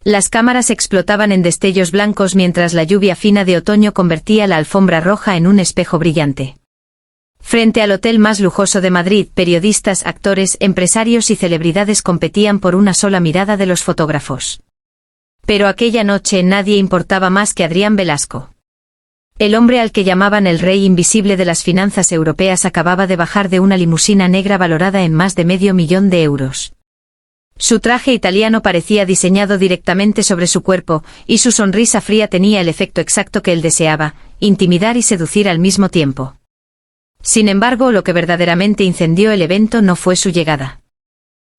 Las cámaras explotaban en destellos blancos mientras la lluvia fina de otoño convertía la alfombra roja en un espejo brillante. Frente al hotel más lujoso de Madrid, periodistas, actores, empresarios y celebridades competían por una sola mirada de los fotógrafos. Pero aquella noche nadie importaba más que Adrián Velasco. El hombre al que llamaban el rey invisible de las finanzas europeas acababa de bajar de una limusina negra valorada en más de $500,000. Su traje italiano parecía diseñado directamente sobre su cuerpo, y su sonrisa fría tenía el efecto exacto que él deseaba, intimidar y seducir al mismo tiempo. Sin embargo, lo que verdaderamente incendió el evento no fue su llegada.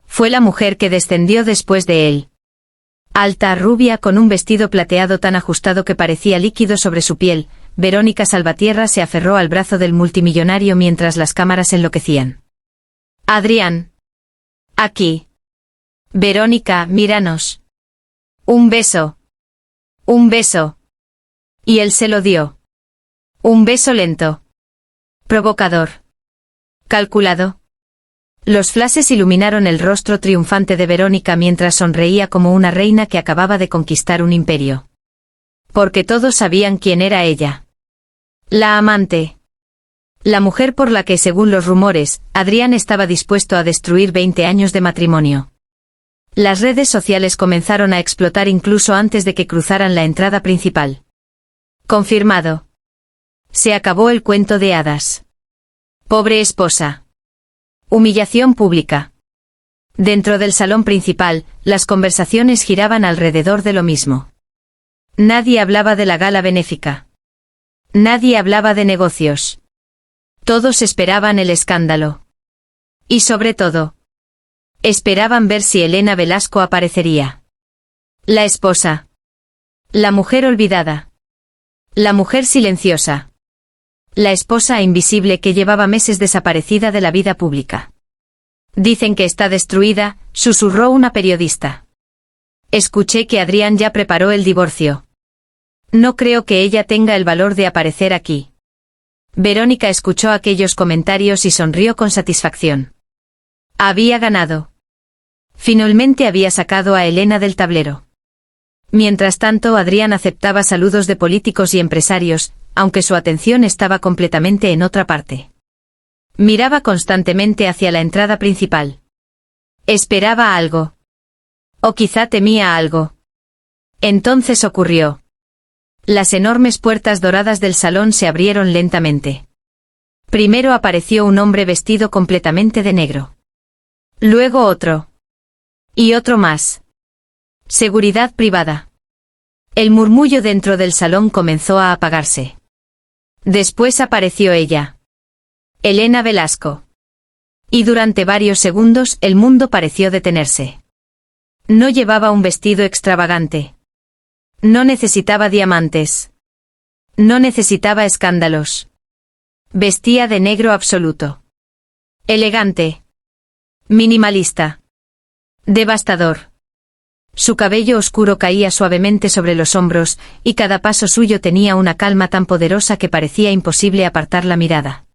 Fue la mujer que descendió después de él. Alta, rubia, con un vestido plateado tan ajustado que parecía líquido sobre su piel, Verónica Salvatierra se aferró al brazo del multimillonario mientras las cámaras enloquecían. «Adrián. Aquí. Verónica, míranos. Un beso. Un beso». Y él se lo dio. Un beso lento. Provocador. Calculado. Los flashes iluminaron el rostro triunfante de Verónica mientras sonreía como una reina que acababa de conquistar un imperio. Porque todos sabían quién era ella. La amante. La mujer por la que, según los rumores, Adrián estaba dispuesto a destruir 20 años de matrimonio. Las redes sociales comenzaron a explotar incluso antes de que cruzaran la entrada principal. Confirmado. Se acabó el cuento de hadas. Pobre esposa. Humillación pública. Dentro del salón principal, las conversaciones giraban alrededor de lo mismo. Nadie hablaba de la gala benéfica. Nadie hablaba de negocios. Todos esperaban el escándalo. Y sobre todo, esperaban ver si Elena Velasco aparecería. La esposa. La mujer olvidada. La mujer silenciosa. La esposa invisible que llevaba meses desaparecida de la vida pública. Dicen que está destruida, susurró una periodista. Escuché que Adrián ya preparó el divorcio. No creo que ella tenga el valor de aparecer aquí. Verónica escuchó aquellos comentarios y sonrió con satisfacción. Había ganado. Finalmente había sacado a Elena del tablero. Mientras tanto, Adrián aceptaba saludos de políticos y empresarios, aunque su atención estaba completamente en otra parte. Miraba constantemente hacia la entrada principal. Esperaba algo. O quizá temía algo. Entonces ocurrió. Las enormes puertas doradas del salón se abrieron lentamente. Primero apareció un hombre vestido completamente de negro. Luego otro. Y otro más. Seguridad privada. El murmullo dentro del salón comenzó a apagarse. Después apareció ella. Elena Velasco. Y durante varios segundos el mundo pareció detenerse. No llevaba un vestido extravagante. No necesitaba diamantes. No necesitaba escándalos. Vestía de negro absoluto. Elegante. Minimalista. Devastador. Su cabello oscuro caía suavemente sobre los hombros, y cada paso suyo tenía una calma tan poderosa que parecía imposible apartar la mirada.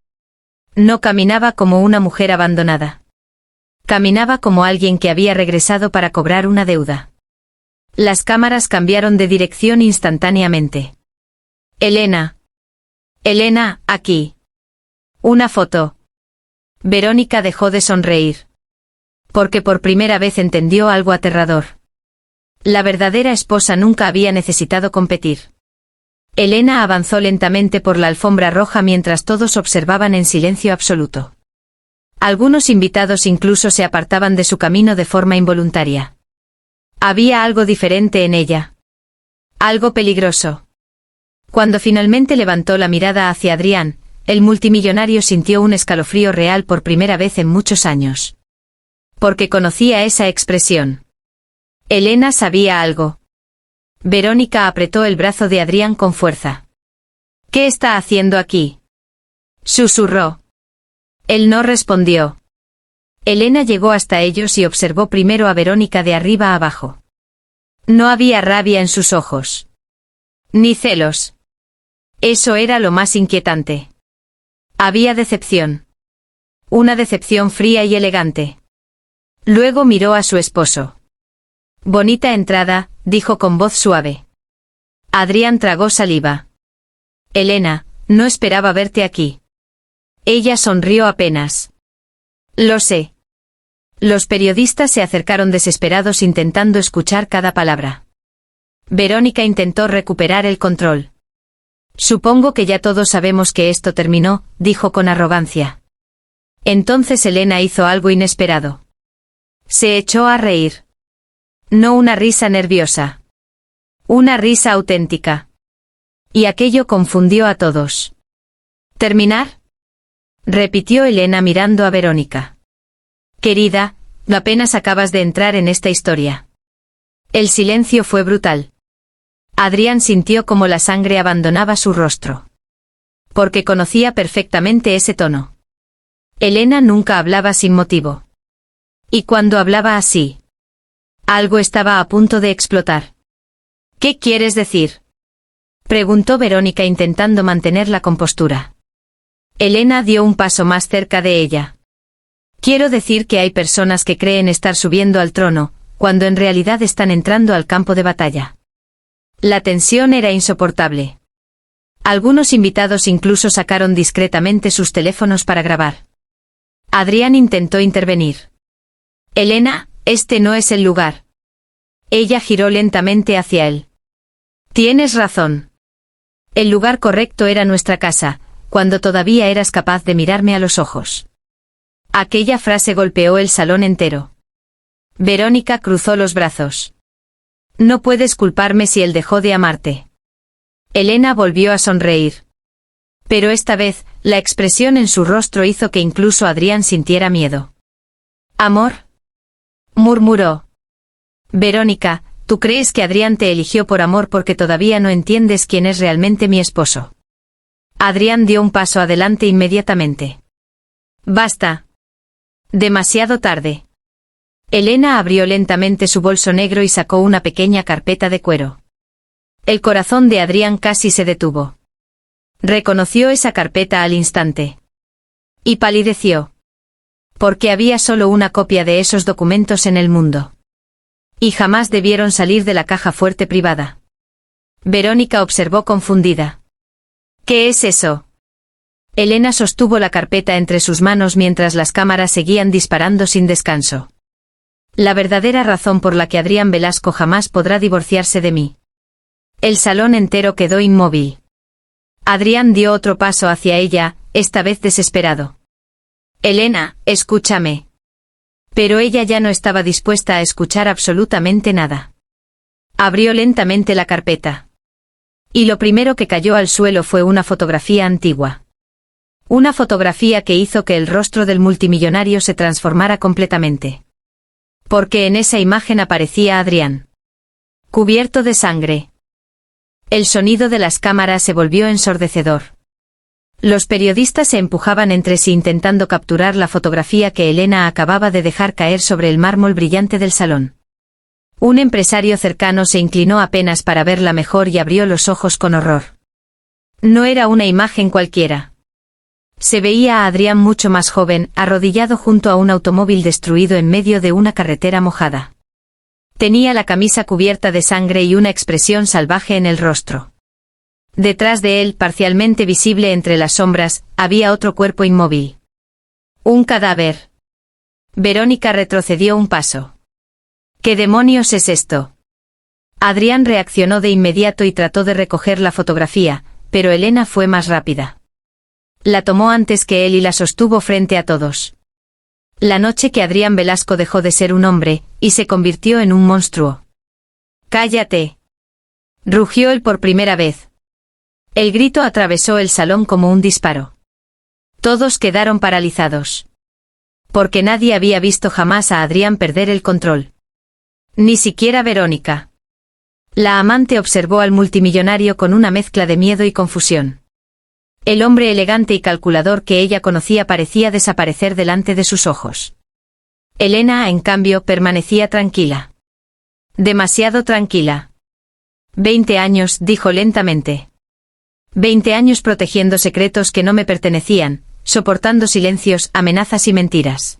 No caminaba como una mujer abandonada. Caminaba como alguien que había regresado para cobrar una deuda. Las cámaras cambiaron de dirección instantáneamente. Elena. Elena, aquí. Una foto. Verónica dejó de sonreír. Porque por primera vez entendió algo aterrador. La verdadera esposa nunca había necesitado competir. Elena avanzó lentamente por la alfombra roja mientras todos observaban en silencio absoluto. Algunos invitados incluso se apartaban de su camino de forma involuntaria. Había algo diferente en ella. Algo peligroso. Cuando finalmente levantó la mirada hacia Adrián, el multimillonario sintió un escalofrío real por primera vez en muchos años. Porque conocía esa expresión. Elena sabía algo. Verónica apretó el brazo de Adrián con fuerza. ¿Qué está haciendo aquí?, susurró. Él no respondió. Elena llegó hasta ellos y observó primero a Verónica de arriba a abajo. No había rabia en sus ojos. Ni celos. Eso era lo más inquietante. Había decepción. Una decepción fría y elegante. Luego miró a su esposo. Bonita entrada, dijo con voz suave. Adrián tragó saliva. Elena, no esperaba verte aquí. Ella sonrió apenas. Lo sé. Los periodistas se acercaron desesperados intentando escuchar cada palabra. Verónica intentó recuperar el control. Supongo que ya todos sabemos que esto terminó, dijo con arrogancia. Entonces Elena hizo algo inesperado. Se echó a reír. No una risa nerviosa. Una risa auténtica. Y aquello confundió a todos. ¿Terminar? Repitió Elena mirando a Verónica. Querida, apenas acabas de entrar en esta historia. El silencio fue brutal. Adrián sintió como la sangre abandonaba su rostro. Porque conocía perfectamente ese tono. Elena nunca hablaba sin motivo. Y cuando hablaba así, algo estaba a punto de explotar. ¿Qué quieres decir? Preguntó Verónica intentando mantener la compostura. Elena dio un paso más cerca de ella. Quiero decir que hay personas que creen estar subiendo al trono, cuando en realidad están entrando al campo de batalla. La tensión era insoportable. Algunos invitados incluso sacaron discretamente sus teléfonos para grabar. Adrián intentó intervenir. Elena, este no es el lugar. Ella giró lentamente hacia él. Tienes razón. El lugar correcto era nuestra casa, cuando todavía eras capaz de mirarme a los ojos. Aquella frase golpeó el salón entero. Verónica cruzó los brazos. No puedes culparme si él dejó de amarte. Elena volvió a sonreír. Pero esta vez, la expresión en su rostro hizo que incluso Adrián sintiera miedo. ¿Amor? Murmuró. Verónica, ¿tú crees que Adrián te eligió por amor porque todavía no entiendes quién es realmente mi esposo? Adrián dio un paso adelante inmediatamente. Basta. Demasiado tarde. Elena abrió lentamente su bolso negro y sacó una pequeña carpeta de cuero. El corazón de Adrián casi se detuvo. Reconoció esa carpeta al instante. Y palideció. Porque había solo una copia de esos documentos en el mundo. Y jamás debieron salir de la caja fuerte privada. Verónica observó confundida. ¿Qué es eso? Elena sostuvo la carpeta entre sus manos mientras las cámaras seguían disparando sin descanso. La verdadera razón por la que Adrián Velasco jamás podrá divorciarse de mí. El salón entero quedó inmóvil. Adrián dio otro paso hacia ella, esta vez desesperado. Elena, escúchame. Pero ella ya no estaba dispuesta a escuchar absolutamente nada. Abrió lentamente la carpeta. Y lo primero que cayó al suelo fue una fotografía antigua. Una fotografía que hizo que el rostro del multimillonario se transformara completamente. Porque en esa imagen aparecía Adrián. Cubierto de sangre. El sonido de las cámaras se volvió ensordecedor. Los periodistas se empujaban entre sí intentando capturar la fotografía que Elena acababa de dejar caer sobre el mármol brillante del salón. Un empresario cercano se inclinó apenas para verla mejor y abrió los ojos con horror. No era una imagen cualquiera. Se veía a Adrián mucho más joven, arrodillado junto a un automóvil destruido en medio de una carretera mojada. Tenía la camisa cubierta de sangre y una expresión salvaje en el rostro. Detrás de él, parcialmente visible entre las sombras, había otro cuerpo inmóvil. Un cadáver. Verónica retrocedió un paso. ¿Qué demonios es esto? Adrián reaccionó de inmediato y trató de recoger la fotografía, pero Elena fue más rápida. La tomó antes que él y la sostuvo frente a todos. La noche que Adrián Velasco dejó de ser un hombre, y se convirtió en un monstruo. ¡Cállate! Rugió él por primera vez. El grito atravesó el salón como un disparo. Todos quedaron paralizados. Porque nadie había visto jamás a Adrián perder el control. Ni siquiera Verónica. La amante observó al multimillonario con una mezcla de miedo y confusión. El hombre elegante y calculador que ella conocía parecía desaparecer delante de sus ojos. Elena, en cambio, permanecía tranquila. Demasiado tranquila. 20 años, dijo lentamente. 20 años protegiendo secretos que no me pertenecían, soportando silencios, amenazas y mentiras.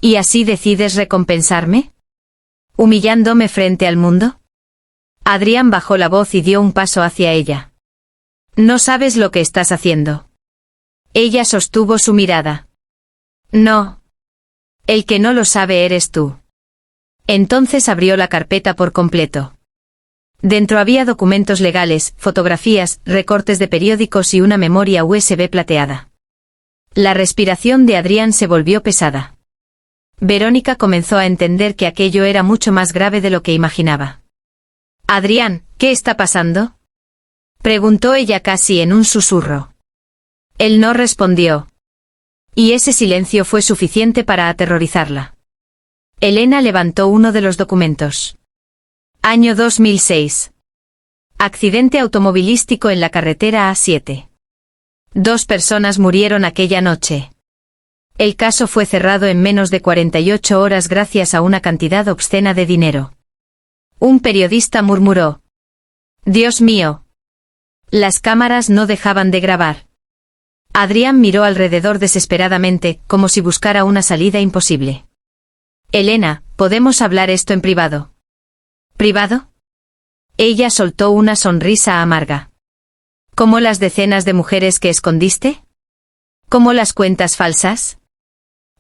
¿Y así decides recompensarme? ¿Humillándome frente al mundo? Adrián bajó la voz y dio un paso hacia ella. No sabes lo que estás haciendo. Ella sostuvo su mirada. No. El que no lo sabe eres tú. Entonces abrió la carpeta por completo. Dentro había documentos legales, fotografías, recortes de periódicos y una memoria USB plateada. La respiración de Adrián se volvió pesada. Verónica comenzó a entender que aquello era mucho más grave de lo que imaginaba. Adrián, ¿qué está pasando? Preguntó ella casi en un susurro. Él no respondió. Y ese silencio fue suficiente para aterrorizarla. Elena levantó uno de los documentos. Año 2006. Accidente automovilístico en la carretera A7. 2 personas murieron aquella noche. El caso fue cerrado en menos de 48 horas gracias a una cantidad obscena de dinero. Un periodista murmuró. Dios mío. Las cámaras no dejaban de grabar. Adrián miró alrededor desesperadamente, como si buscara una salida imposible. Elena, ¿podemos hablar esto en privado? ¿Privado? Ella soltó una sonrisa amarga. ¿Como las decenas de mujeres que escondiste? ¿Como las cuentas falsas?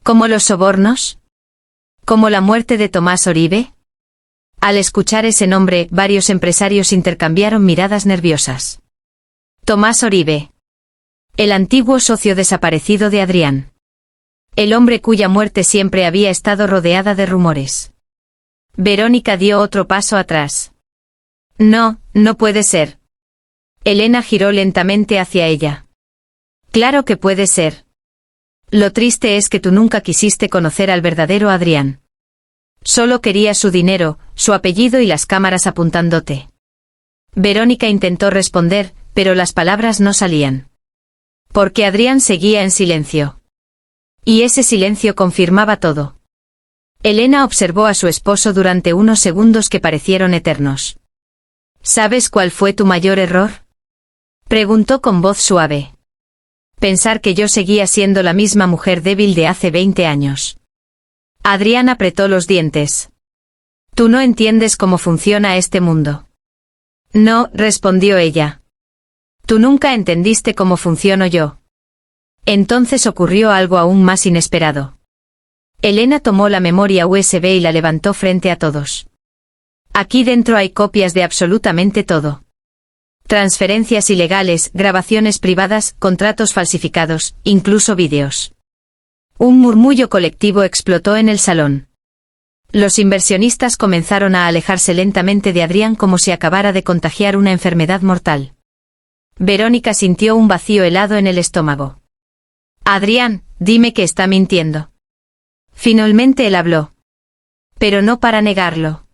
¿Como los sobornos? ¿Como la muerte de Tomás Oribe? Al escuchar ese nombre, varios empresarios intercambiaron miradas nerviosas. Tomás Oribe. El antiguo socio desaparecido de Adrián. El hombre cuya muerte siempre había estado rodeada de rumores. Verónica dio otro paso atrás. No, no puede ser. Elena giró lentamente hacia ella. Claro que puede ser. Lo triste es que tú nunca quisiste conocer al verdadero Adrián. Solo querías su dinero, su apellido y las cámaras apuntándote. Verónica intentó responder, pero las palabras no salían. Porque Adrián seguía en silencio. Y ese silencio confirmaba todo. Elena observó a su esposo durante unos segundos que parecieron eternos. ¿Sabes cuál fue tu mayor error? Preguntó con voz suave. Pensar que yo seguía siendo la misma mujer débil de hace 20 años. Adrián apretó los dientes. Tú no entiendes cómo funciona este mundo. No, respondió ella. Tú nunca entendiste cómo funciono yo. Entonces ocurrió algo aún más inesperado. Elena tomó la memoria USB y la levantó frente a todos. Aquí dentro hay copias de absolutamente todo. Transferencias ilegales, grabaciones privadas, contratos falsificados, incluso vídeos. Un murmullo colectivo explotó en el salón. Los inversionistas comenzaron a alejarse lentamente de Adrián como si acabara de contagiar una enfermedad mortal. Verónica sintió un vacío helado en el estómago. Adrián, dime que está mintiendo. Finalmente él habló. Pero no para negarlo.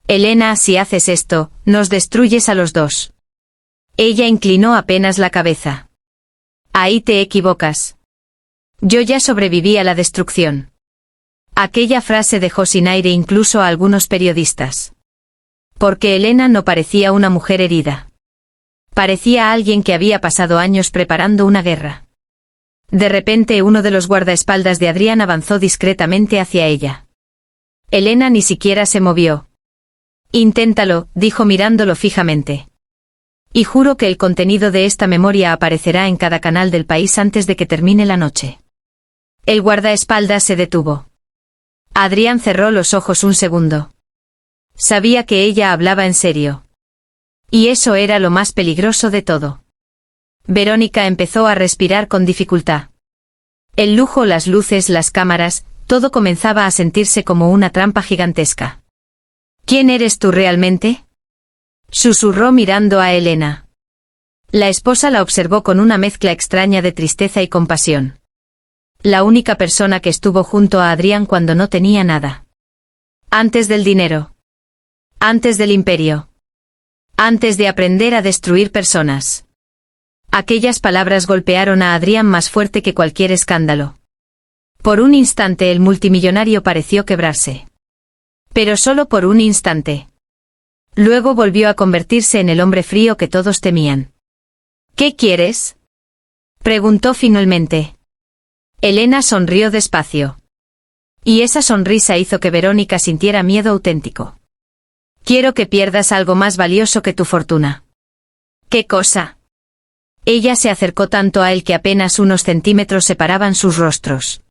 Elena, si haces esto, nos destruyes a los dos. Ella inclinó apenas la cabeza. Ahí te equivocas. Yo ya sobreviví a la destrucción. Aquella frase dejó sin aire incluso a algunos periodistas. Porque Elena no parecía una mujer herida. Parecía alguien que había pasado años preparando una guerra. De repente uno de los guardaespaldas de Adrián avanzó discretamente hacia ella. Elena ni siquiera se movió. Inténtalo, dijo mirándolo fijamente. Y juro que el contenido de esta memoria aparecerá en cada canal del país antes de que termine la noche. El guardaespaldas se detuvo. Adrián cerró los ojos un segundo. Sabía que ella hablaba en serio. Y eso era lo más peligroso de todo. Verónica empezó a respirar con dificultad. El lujo, las luces, las cámaras, todo comenzaba a sentirse como una trampa gigantesca. ¿Quién eres tú realmente? Susurró mirando a Elena. La esposa la observó con una mezcla extraña de tristeza y compasión. La única persona que estuvo junto a Adrián cuando no tenía nada. Antes del dinero. Antes del imperio. Antes de aprender a destruir personas. Aquellas palabras golpearon a Adrián más fuerte que cualquier escándalo. Por un instante el multimillonario pareció quebrarse. Pero solo por un instante. Luego volvió a convertirse en el hombre frío que todos temían. ¿Qué quieres? Preguntó finalmente. Elena sonrió despacio. Y esa sonrisa hizo que Verónica sintiera miedo auténtico. Quiero que pierdas algo más valioso que tu fortuna. ¿Qué cosa? Ella se acercó tanto a él que apenas unos centímetros separaban sus rostros.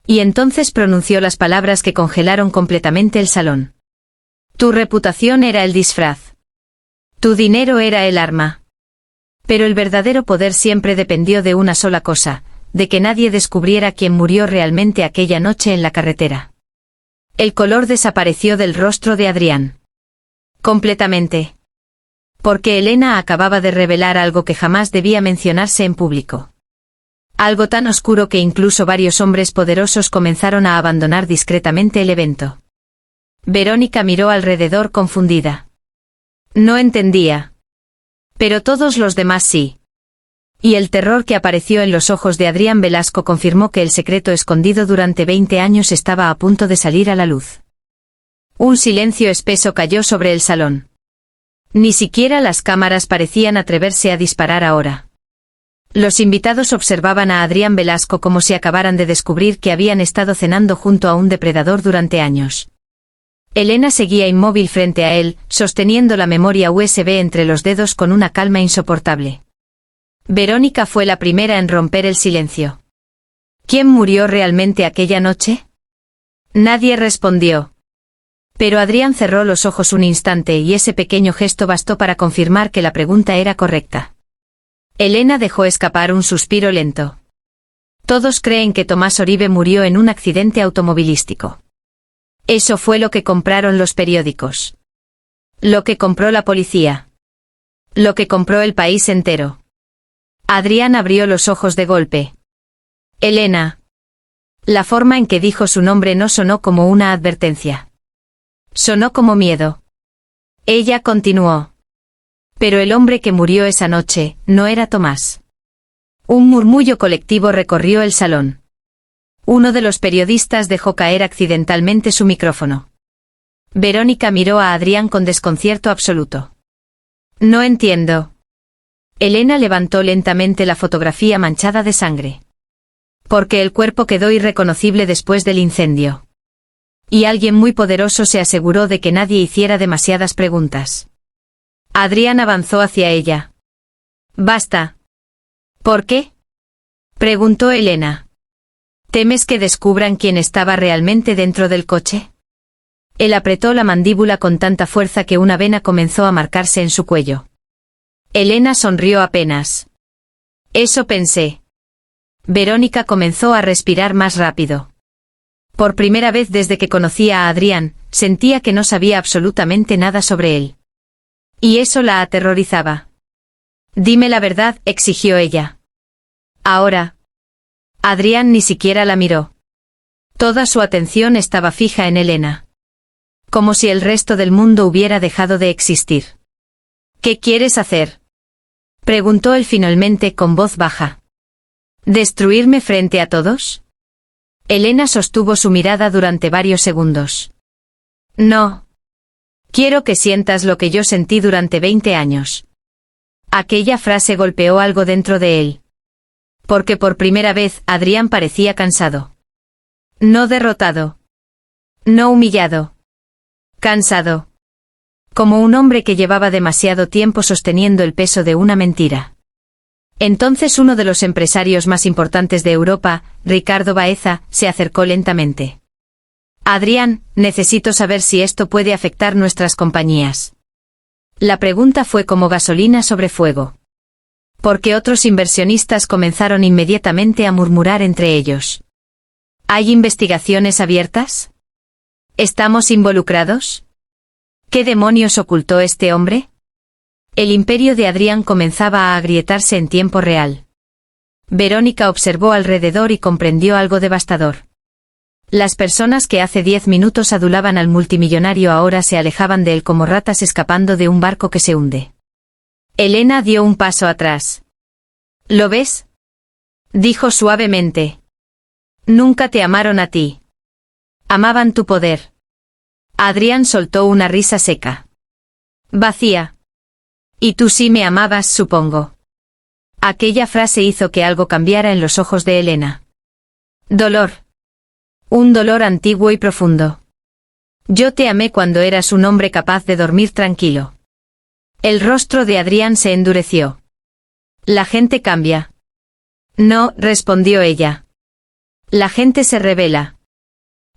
Y entonces pronunció las palabras que congelaron completamente el salón. Tu reputación era el disfraz. Tu dinero era el arma. Pero el verdadero poder siempre dependió de una sola cosa, de que nadie descubriera quién murió realmente aquella noche en la carretera. El color desapareció del rostro de Adrián. Completamente. Porque Elena acababa de revelar algo que jamás debía mencionarse en público. Algo tan oscuro que incluso varios hombres poderosos comenzaron a abandonar discretamente el evento. Verónica miró alrededor confundida. No entendía. Pero todos los demás sí. Y el terror que apareció en los ojos de Adrián Velasco confirmó que el secreto escondido durante 20 años estaba a punto de salir a la luz. Un silencio espeso cayó sobre el salón. Ni siquiera las cámaras parecían atreverse a disparar ahora. Los invitados observaban a Adrián Velasco como si acabaran de descubrir que habían estado cenando junto a un depredador durante años. Elena seguía inmóvil frente a él, sosteniendo la memoria USB entre los dedos con una calma insoportable. Verónica fue la primera en romper el silencio. ¿Quién murió realmente aquella noche? Nadie respondió. Pero Adrián cerró los ojos un instante y ese pequeño gesto bastó para confirmar que la pregunta era correcta. Elena dejó escapar un suspiro lento. Todos creen que Tomás Oribe murió en un accidente automovilístico. Eso fue lo que compraron los periódicos. Lo que compró la policía. Lo que compró el país entero. Adrián abrió los ojos de golpe. Elena. La forma en que dijo su nombre no sonó como una advertencia. Sonó como miedo. Ella continuó. Pero el hombre que murió esa noche no era Tomás. Un murmullo colectivo recorrió el salón. Uno de los periodistas dejó caer accidentalmente su micrófono. Verónica miró a Adrián con desconcierto absoluto. No entiendo. Elena levantó lentamente la fotografía manchada de sangre. Porque el cuerpo quedó irreconocible después del incendio. Y alguien muy poderoso se aseguró de que nadie hiciera demasiadas preguntas. Adrián avanzó hacia ella. Basta. ¿Por qué? Preguntó Elena. ¿Temes que descubran quién estaba realmente dentro del coche? Él apretó la mandíbula con tanta fuerza que una vena comenzó a marcarse en su cuello. Elena sonrió apenas. Eso pensé. Verónica comenzó a respirar más rápido. Por primera vez desde que conocía a Adrián, sentía que no sabía absolutamente nada sobre él. Y eso la aterrorizaba. Dime la verdad, exigió ella. Ahora. Adrián ni siquiera la miró. Toda su atención estaba fija en Elena. Como si el resto del mundo hubiera dejado de existir. ¿Qué quieres hacer? Preguntó él finalmente con voz baja. ¿Destruirme frente a todos? Elena sostuvo su mirada durante varios segundos. No. Quiero que sientas lo que yo sentí durante 20 años. Aquella frase golpeó algo dentro de él. Porque por primera vez Adrián parecía cansado. No derrotado. No humillado. Cansado. Como un hombre que llevaba demasiado tiempo sosteniendo el peso de una mentira. Entonces uno de los empresarios más importantes de Europa, Ricardo Baeza, se acercó lentamente. Adrián, necesito saber si esto puede afectar nuestras compañías. La pregunta fue como gasolina sobre fuego. Porque otros inversionistas comenzaron inmediatamente a murmurar entre ellos. ¿Hay investigaciones abiertas? ¿Estamos involucrados? ¿Qué demonios ocultó este hombre? El imperio de Adrián comenzaba a agrietarse en tiempo real. Verónica observó alrededor y comprendió algo devastador. Las personas que hace 10 minutos adulaban al multimillonario ahora se alejaban de él como ratas escapando de un barco que se hunde. Elena dio un paso atrás. ¿Lo ves? Dijo suavemente. Nunca te amaron a ti. Amaban tu poder. Adrián soltó una risa seca. Vacía. Y tú sí me amabas, supongo. Aquella frase hizo que algo cambiara en los ojos de Elena. Dolor. Un dolor antiguo y profundo. Yo te amé cuando eras un hombre capaz de dormir tranquilo. El rostro de Adrián se endureció. La gente cambia. No, respondió ella. La gente se revela.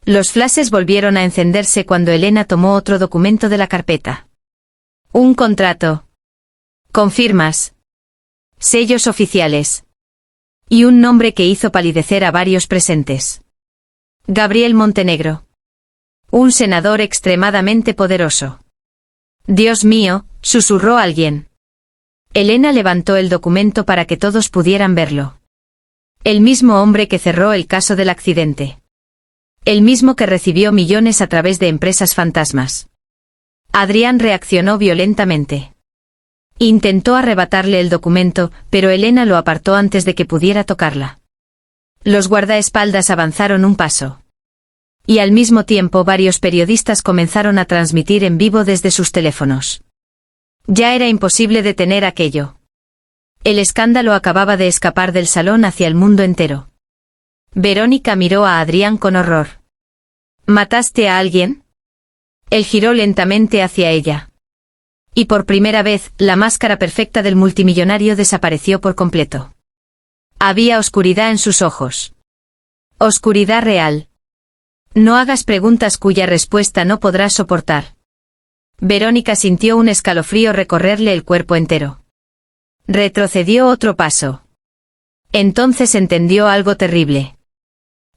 Los flashes volvieron a encenderse cuando Elena tomó otro documento de la carpeta. Un contrato. Confirmas. Sellos oficiales. Y un nombre que hizo palidecer a varios presentes. Gabriel Montenegro. Un senador extremadamente poderoso. Dios mío, susurró alguien. Elena levantó el documento para que todos pudieran verlo. El mismo hombre que cerró el caso del accidente. El mismo que recibió millones a través de empresas fantasmas. Adrián reaccionó violentamente. Intentó arrebatarle el documento, pero Elena lo apartó antes de que pudiera tocarla. Los guardaespaldas avanzaron un paso. Y al mismo tiempo varios periodistas comenzaron a transmitir en vivo desde sus teléfonos. Ya era imposible detener aquello. El escándalo acababa de escapar del salón hacia el mundo entero. Verónica miró a Adrián con horror. ¿Mataste a alguien? Él giró lentamente hacia ella. Y por primera vez, la máscara perfecta del multimillonario desapareció por completo. Había oscuridad en sus ojos. Oscuridad real. No hagas preguntas cuya respuesta no podrás soportar. Verónica sintió un escalofrío recorrerle el cuerpo entero. Retrocedió otro paso. Entonces entendió algo terrible.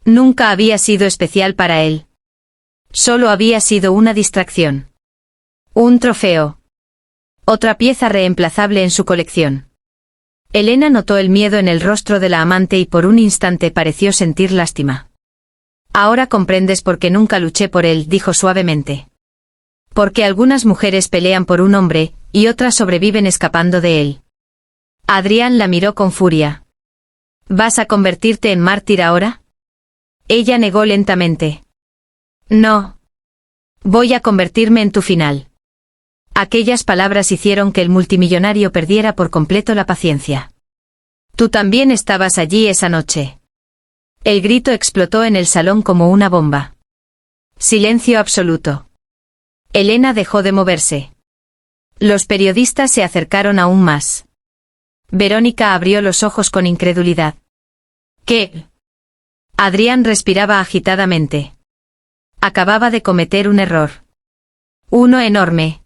Nunca había sido especial para él. Solo había sido una distracción. Un trofeo. Otra pieza reemplazable en su colección. Elena notó el miedo en el rostro de la amante y por un instante pareció sentir lástima. Ahora comprendes por qué nunca luché por él, dijo suavemente. Porque algunas mujeres pelean por un hombre, y otras sobreviven escapando de él. Adrián la miró con furia. ¿Vas a convertirte en mártir ahora? Ella negó lentamente. No. Voy a convertirme en tu final. Aquellas palabras hicieron que el multimillonario perdiera por completo la paciencia. Tú también estabas allí esa noche. El grito explotó en el salón como una bomba. Silencio absoluto. Elena dejó de moverse. Los periodistas se acercaron aún más. Verónica abrió los ojos con incredulidad. ¿Qué? Adrián respiraba agitadamente. Acababa de cometer un error. Uno enorme.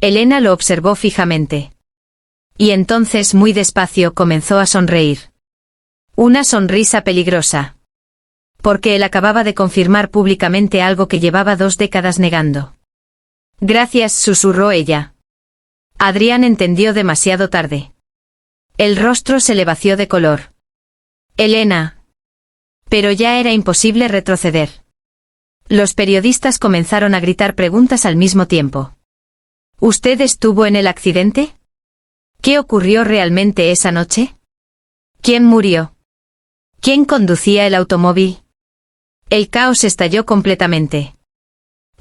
Elena lo observó fijamente. Y entonces muy despacio comenzó a sonreír. Una sonrisa peligrosa. Porque él acababa de confirmar públicamente algo que llevaba 2 décadas negando. Gracias, susurró ella. Adrián entendió demasiado tarde. El rostro se le vació de color. Elena. Pero ya era imposible retroceder. Los periodistas comenzaron a gritar preguntas al mismo tiempo. ¿Usted estuvo en el accidente? ¿Qué ocurrió realmente esa noche? ¿Quién murió? ¿Quién conducía el automóvil? El caos estalló completamente.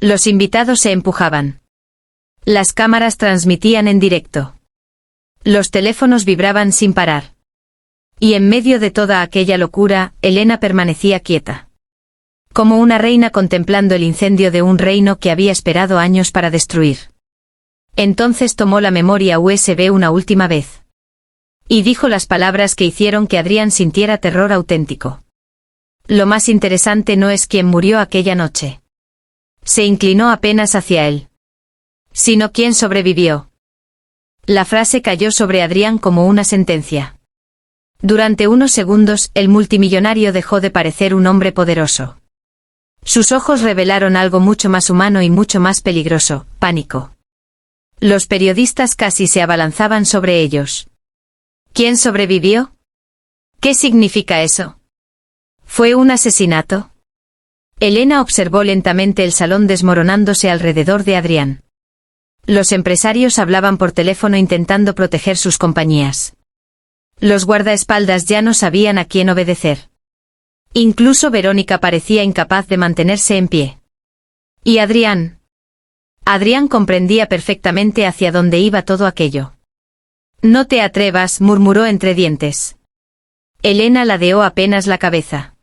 Los invitados se empujaban. Las cámaras transmitían en directo. Los teléfonos vibraban sin parar. Y en medio de toda aquella locura, Elena permanecía quieta. Como una reina contemplando el incendio de un reino que había esperado años para destruir. Entonces tomó la memoria USB una última vez. Y dijo las palabras que hicieron que Adrián sintiera terror auténtico. Lo más interesante no es quién murió aquella noche. Se inclinó apenas hacia él. Sino quién sobrevivió. La frase cayó sobre Adrián como una sentencia. Durante unos segundos, el multimillonario dejó de parecer un hombre poderoso. Sus ojos revelaron algo mucho más humano y mucho más peligroso, pánico. Los periodistas casi se abalanzaban sobre ellos. ¿Quién sobrevivió? ¿Qué significa eso? ¿Fue un asesinato? Elena observó lentamente el salón desmoronándose alrededor de Adrián. Los empresarios hablaban por teléfono intentando proteger sus compañías. Los guardaespaldas ya no sabían a quién obedecer. Incluso Verónica parecía incapaz de mantenerse en pie. ¿Y Adrián? Adrián comprendía perfectamente hacia dónde iba todo aquello. No te atrevas, murmuró entre dientes. Elena ladeó apenas la cabeza.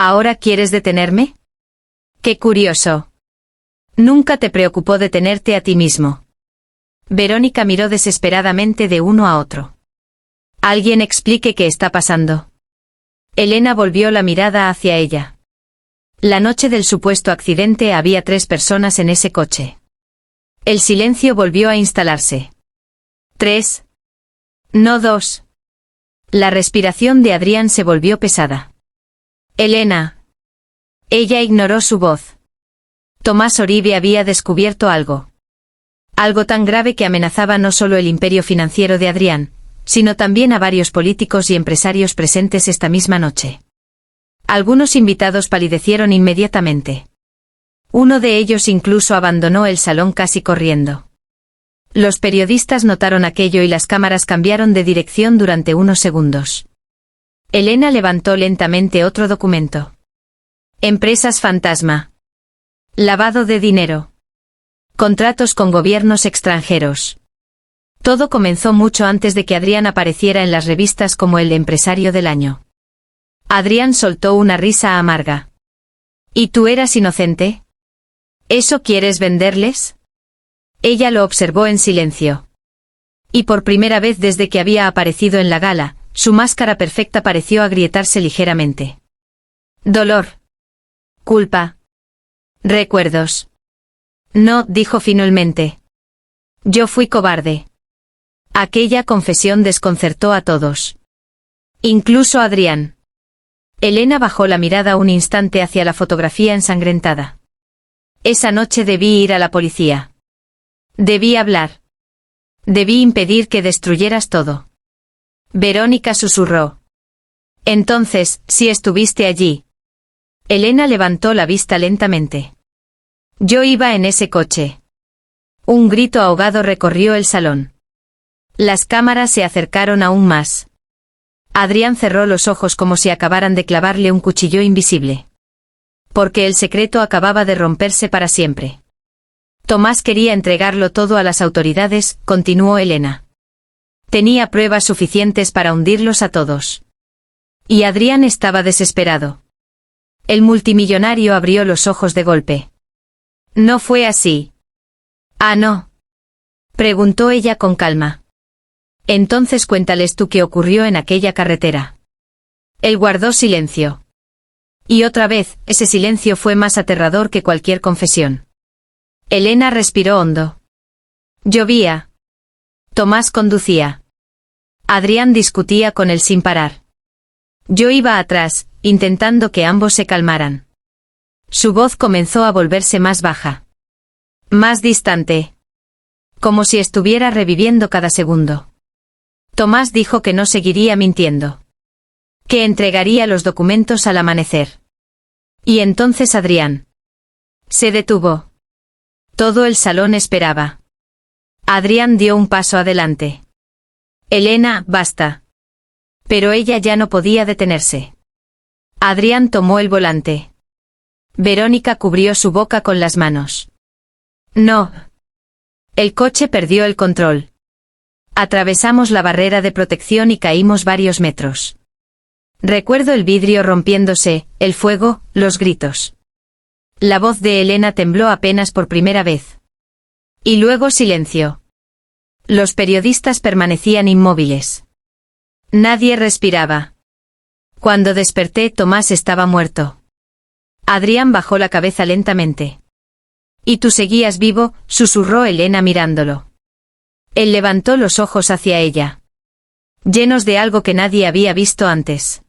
¿Ahora quieres detenerme? ¡Qué curioso! Nunca te preocupó detenerte a ti mismo. Verónica miró desesperadamente de uno a otro. Alguien explique qué está pasando. Elena volvió la mirada hacia ella. La noche del supuesto accidente había 3 personas en ese coche. El silencio volvió a instalarse. 3. No 2. La respiración de Adrián se volvió pesada. Elena. Ella ignoró su voz. Tomás Oribe había descubierto algo. Algo tan grave que amenazaba no solo el imperio financiero de Adrián, sino también a varios políticos y empresarios presentes esta misma noche. Algunos invitados palidecieron inmediatamente. Uno de ellos incluso abandonó el salón casi corriendo. Los periodistas notaron aquello y las cámaras cambiaron de dirección durante unos segundos. Elena levantó lentamente otro documento. Empresas fantasma. Lavado de dinero. Contratos con gobiernos extranjeros. Todo comenzó mucho antes de que Adrián apareciera en las revistas como el empresario del año. Adrián soltó una risa amarga. ¿Y tú eras inocente? ¿Eso quieres venderles? Ella lo observó en silencio. Y por primera vez desde que había aparecido en la gala, su máscara perfecta pareció agrietarse ligeramente. Dolor. Culpa. Recuerdos. No, dijo finalmente. Yo fui cobarde. Aquella confesión desconcertó a todos. Incluso a Adrián. Elena bajó la mirada un instante hacia la fotografía ensangrentada. Esa noche debí ir a la policía. Debí hablar. Debí impedir que destruyeras todo. Verónica susurró. Entonces, sí estuviste allí. Elena levantó la vista lentamente. Yo iba en ese coche. Un grito ahogado recorrió el salón. Las cámaras se acercaron aún más. Adrián cerró los ojos como si acabaran de clavarle un cuchillo invisible. Porque el secreto acababa de romperse para siempre. Tomás quería entregarlo todo a las autoridades, continuó Elena. Tenía pruebas suficientes para hundirlos a todos. Y Adrián estaba desesperado. El multimillonario abrió los ojos de golpe. No fue así. Ah, no. Preguntó ella con calma. Entonces cuéntales tú qué ocurrió en aquella carretera. Él guardó silencio. Y otra vez, ese silencio fue más aterrador que cualquier confesión. Elena respiró hondo. Llovía. Tomás conducía. Adrián discutía con él sin parar. Yo iba atrás, intentando que ambos se calmaran. Su voz comenzó a volverse más baja. Más distante. Como si estuviera reviviendo cada segundo. Tomás dijo que no seguiría mintiendo. Que entregaría los documentos al amanecer. Y entonces Adrián. Se detuvo. Todo el salón esperaba. Adrián dio un paso adelante. Elena, basta. Pero ella ya no podía detenerse. Adrián tomó el volante. Verónica cubrió su boca con las manos. No. El coche perdió el control. Atravesamos la barrera de protección y caímos varios metros. Recuerdo el vidrio rompiéndose, el fuego, los gritos. La voz de Elena tembló apenas por primera vez. Y luego silencio. Los periodistas permanecían inmóviles. Nadie respiraba. Cuando desperté, Tomás estaba muerto. Adrián bajó la cabeza lentamente. «¿Y tú seguías vivo?», susurró Elena mirándolo. Él levantó los ojos hacia ella. Llenos de algo que nadie había visto antes.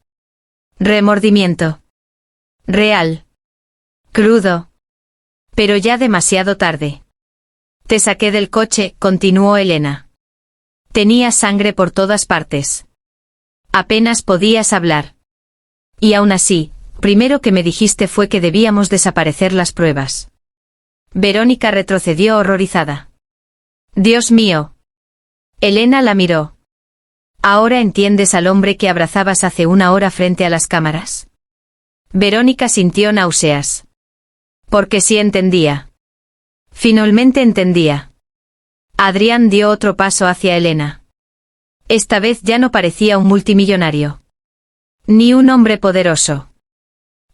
Remordimiento. Real. Crudo. Pero ya demasiado tarde. Te saqué del coche, continuó Elena. Tenías sangre por todas partes. Apenas podías hablar. Y aún así, primero que me dijiste fue que debíamos desaparecer las pruebas. Verónica retrocedió horrorizada. Dios mío. Elena la miró. ¿Ahora entiendes al hombre que abrazabas hace una hora frente a las cámaras? Verónica sintió náuseas. Porque sí entendía. Finalmente entendía. Adrián dio otro paso hacia Elena. Esta vez ya no parecía un multimillonario. Ni un hombre poderoso.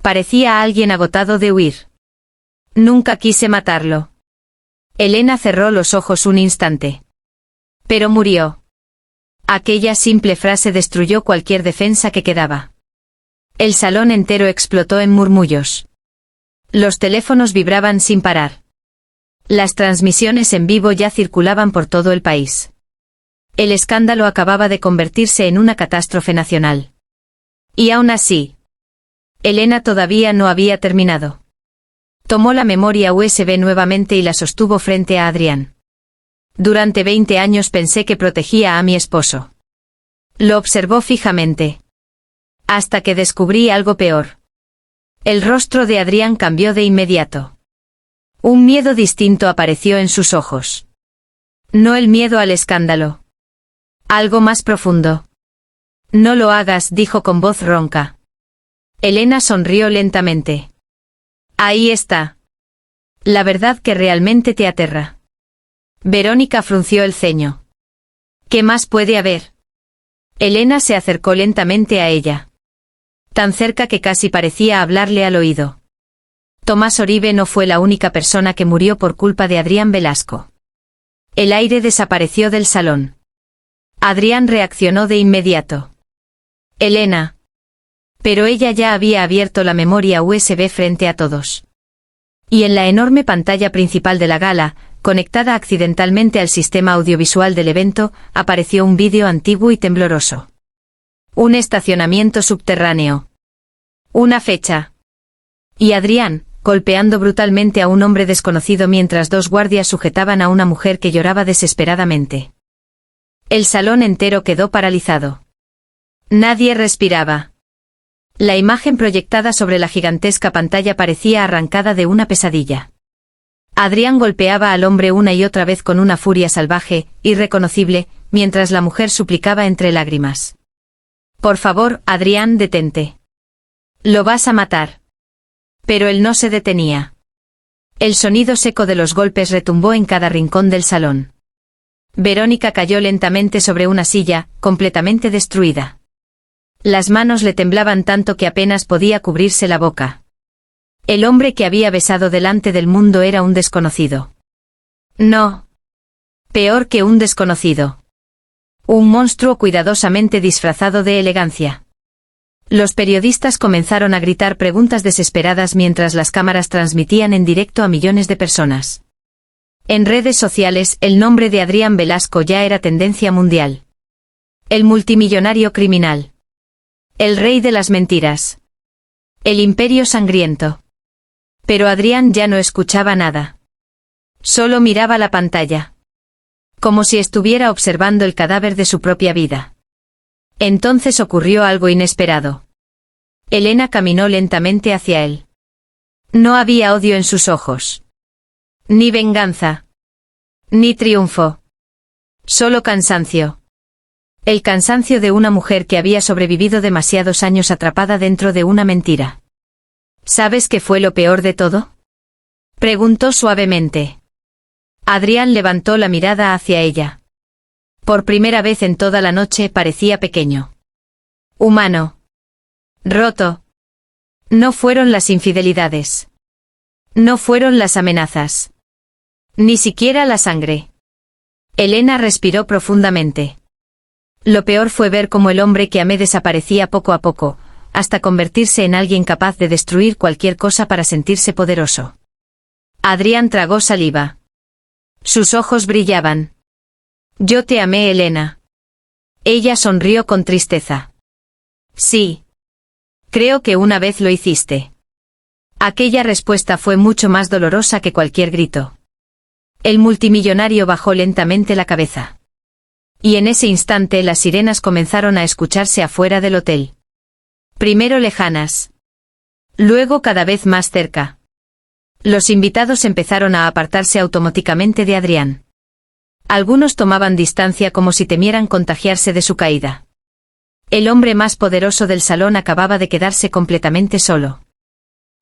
Parecía alguien agotado de huir. Nunca quise matarlo. Elena cerró los ojos un instante. Pero murió. Aquella simple frase destruyó cualquier defensa que quedaba. El salón entero explotó en murmullos. Los teléfonos vibraban sin parar. Las transmisiones en vivo ya circulaban por todo el país. El escándalo acababa de convertirse en una catástrofe nacional. Y aún así, Elena todavía no había terminado. Tomó la memoria USB nuevamente y la sostuvo frente a Adrián. Durante 20 años pensé que protegía a mi esposo. Lo observó fijamente. Hasta que descubrí algo peor. El rostro de Adrián cambió de inmediato. Un miedo distinto apareció en sus ojos. No el miedo al escándalo. Algo más profundo. No lo hagas, dijo con voz ronca. Elena sonrió lentamente. Ahí está. La verdad que realmente te aterra. Verónica frunció el ceño. ¿Qué más puede haber? Elena se acercó lentamente a ella. Tan cerca que casi parecía hablarle al oído. Tomás Oribe no fue la única persona que murió por culpa de Adrián Velasco. El aire desapareció del salón. Adrián reaccionó de inmediato. Elena. Pero ella ya había abierto la memoria USB frente a todos. Y en la enorme pantalla principal de la gala, conectada accidentalmente al sistema audiovisual del evento, apareció un vídeo antiguo y tembloroso. Un estacionamiento subterráneo. Una fecha. Y Adrián, golpeando brutalmente a un hombre desconocido mientras dos guardias sujetaban a una mujer que lloraba desesperadamente. El salón entero quedó paralizado. Nadie respiraba. La imagen proyectada sobre la gigantesca pantalla parecía arrancada de una pesadilla. Adrián golpeaba al hombre una y otra vez con una furia salvaje, irreconocible, mientras la mujer suplicaba entre lágrimas. Por favor, Adrián, detente. Lo vas a matar. Pero él no se detenía. El sonido seco de los golpes retumbó en cada rincón del salón. Verónica cayó lentamente sobre una silla, completamente destruida. Las manos le temblaban tanto que apenas podía cubrirse la boca. El hombre que había besado delante del mundo era un desconocido. No. Peor que un desconocido. Un monstruo cuidadosamente disfrazado de elegancia. Los periodistas comenzaron a gritar preguntas desesperadas mientras las cámaras transmitían en directo a millones de personas. En redes sociales, el nombre de Adrián Velasco ya era tendencia mundial. El multimillonario criminal. El rey de las mentiras. El imperio sangriento. Pero Adrián ya no escuchaba nada. Solo miraba la pantalla. Como si estuviera observando el cadáver de su propia vida. Entonces ocurrió algo inesperado. Elena caminó lentamente hacia él. No había odio en sus ojos. Ni venganza. Ni triunfo. Solo cansancio. El cansancio de una mujer que había sobrevivido demasiados años atrapada dentro de una mentira. ¿Sabes qué fue lo peor de todo? Preguntó suavemente. Adrián levantó la mirada hacia ella. Por primera vez en toda la noche parecía pequeño. Humano. Roto. No fueron las infidelidades. No fueron las amenazas. Ni siquiera la sangre. Elena respiró profundamente. Lo peor fue ver cómo el hombre que amé desaparecía poco a poco, hasta convertirse en alguien capaz de destruir cualquier cosa para sentirse poderoso. Adrián tragó saliva. Sus ojos brillaban. Yo te amé, Elena. Ella sonrió con tristeza. Sí. Creo que una vez lo hiciste. Aquella respuesta fue mucho más dolorosa que cualquier grito. El multimillonario bajó lentamente la cabeza. Y en ese instante las sirenas comenzaron a escucharse afuera del hotel. Primero lejanas. Luego cada vez más cerca. Los invitados empezaron a apartarse automáticamente de Adrián. Algunos tomaban distancia como si temieran contagiarse de su caída. El hombre más poderoso del salón acababa de quedarse completamente solo.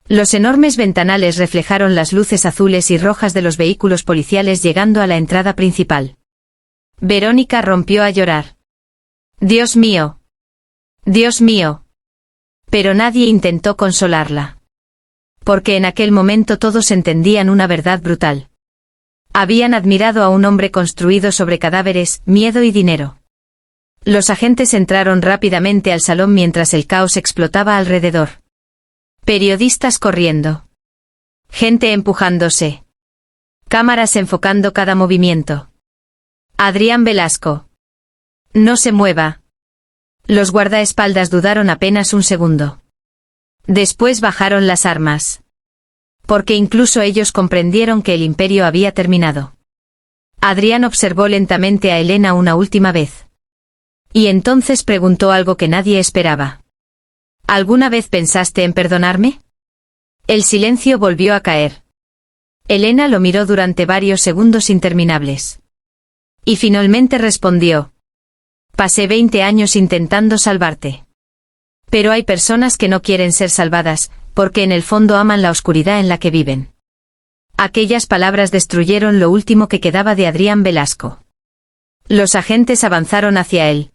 Los enormes ventanales reflejaron las luces azules y rojas de los vehículos policiales llegando a la entrada principal. Verónica rompió a llorar. Dios mío. Dios mío. Pero nadie intentó consolarla. Porque en aquel momento todos entendían una verdad brutal. Habían admirado a un hombre construido sobre cadáveres, miedo y dinero. Los agentes entraron rápidamente al salón mientras el caos explotaba alrededor. Periodistas corriendo. Gente empujándose. Cámaras enfocando cada movimiento. Adrián Velasco. No se mueva. Los guardaespaldas dudaron apenas un segundo. Después bajaron las armas. Porque incluso ellos comprendieron que el imperio había terminado. Adrián observó lentamente a Elena una última vez. Y entonces preguntó algo que nadie esperaba. ¿Alguna vez pensaste en perdonarme? El silencio volvió a caer. Elena lo miró durante varios segundos interminables. Y finalmente respondió. Pasé 20 años intentando salvarte. Pero hay personas que no quieren ser salvadas, porque en el fondo aman la oscuridad en la que viven. Aquellas palabras destruyeron lo último que quedaba de Adrián Velasco. Los agentes avanzaron hacia él.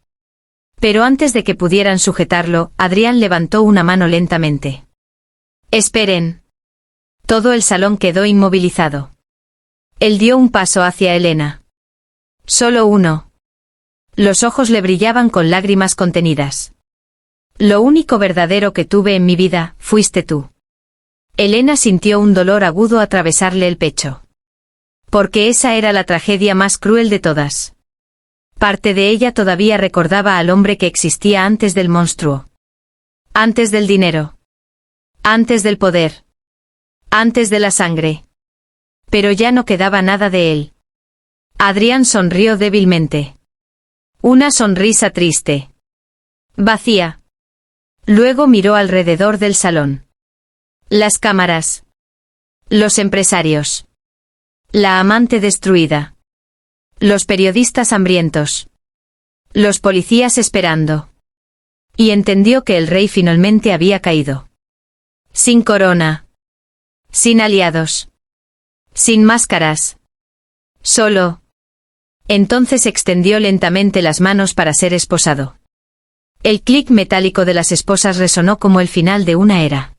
Pero antes de que pudieran sujetarlo, Adrián levantó una mano lentamente. «Esperen». Todo el salón quedó inmovilizado. Él dio un paso hacia Elena. Solo uno. Los ojos le brillaban con lágrimas contenidas. «Lo único verdadero que tuve en mi vida, fuiste tú». Elena sintió un dolor agudo atravesarle el pecho. Porque esa era la tragedia más cruel de todas. Parte de ella todavía recordaba al hombre que existía antes del monstruo. Antes del dinero. Antes del poder. Antes de la sangre. Pero ya no quedaba nada de él. Adrián sonrió débilmente. Una sonrisa triste. Vacía. Luego miró alrededor del salón. Las cámaras. Los empresarios. La amante destruida. Los periodistas hambrientos. Los policías esperando. Y entendió que el rey finalmente había caído. Sin corona. Sin aliados. Sin máscaras. Solo. Entonces extendió lentamente las manos para ser esposado. El clic metálico de las esposas resonó como el final de una era.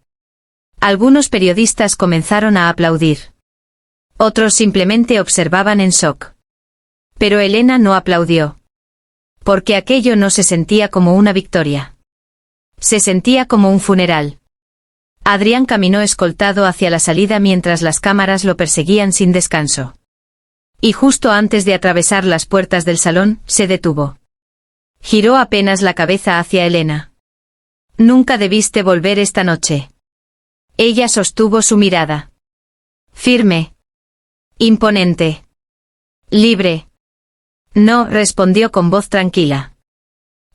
Algunos periodistas comenzaron a aplaudir. Otros simplemente observaban en shock. Pero Elena no aplaudió. Porque aquello no se sentía como una victoria. Se sentía como un funeral. Adrián caminó escoltado hacia la salida mientras las cámaras lo perseguían sin descanso. Y justo antes de atravesar las puertas del salón, se detuvo. Giró apenas la cabeza hacia Elena. Nunca debiste volver esta noche. Ella sostuvo su mirada. Firme. Imponente. Libre. No, respondió con voz tranquila.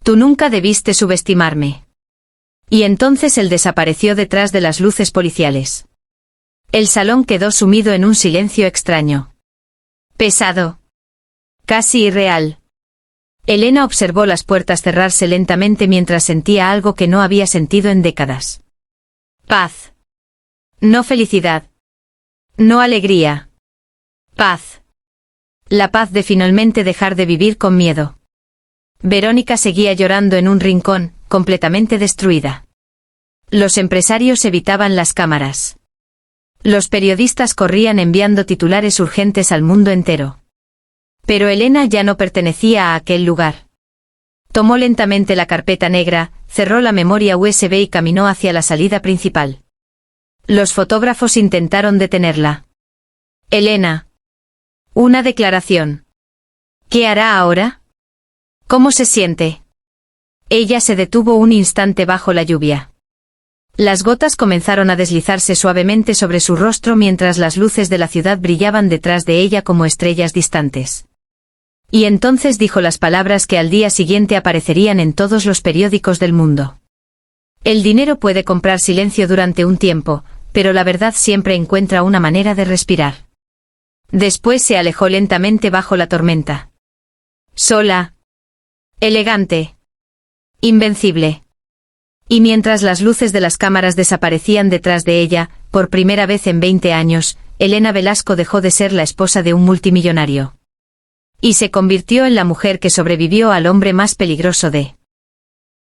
Tú nunca debiste subestimarme. Y entonces él desapareció detrás de las luces policiales. El salón quedó sumido en un silencio extraño. Pesado. Casi irreal. Elena observó las puertas cerrarse lentamente mientras sentía algo que no había sentido en décadas. Paz. No felicidad. No alegría. Paz. La paz de finalmente dejar de vivir con miedo. Verónica seguía llorando en un rincón, completamente destruida. Los empresarios evitaban las cámaras. Los periodistas corrían enviando titulares urgentes al mundo entero. Pero Elena ya no pertenecía a aquel lugar. Tomó lentamente la carpeta negra, cerró la memoria USB y caminó hacia la salida principal. Los fotógrafos intentaron detenerla. Elena. Una declaración. ¿Qué hará ahora? ¿Cómo se siente? Ella se detuvo un instante bajo la lluvia. Las gotas comenzaron a deslizarse suavemente sobre su rostro mientras las luces de la ciudad brillaban detrás de ella como estrellas distantes. Y entonces dijo las palabras que al día siguiente aparecerían en todos los periódicos del mundo. El dinero puede comprar silencio durante un tiempo, pero la verdad siempre encuentra una manera de respirar. Después se alejó lentamente bajo la tormenta. Sola. Elegante. Invencible. Y mientras las luces de las cámaras desaparecían detrás de ella, por primera vez en 20 años, Elena Velasco dejó de ser la esposa de un multimillonario. Y se convirtió en la mujer que sobrevivió al hombre más peligroso de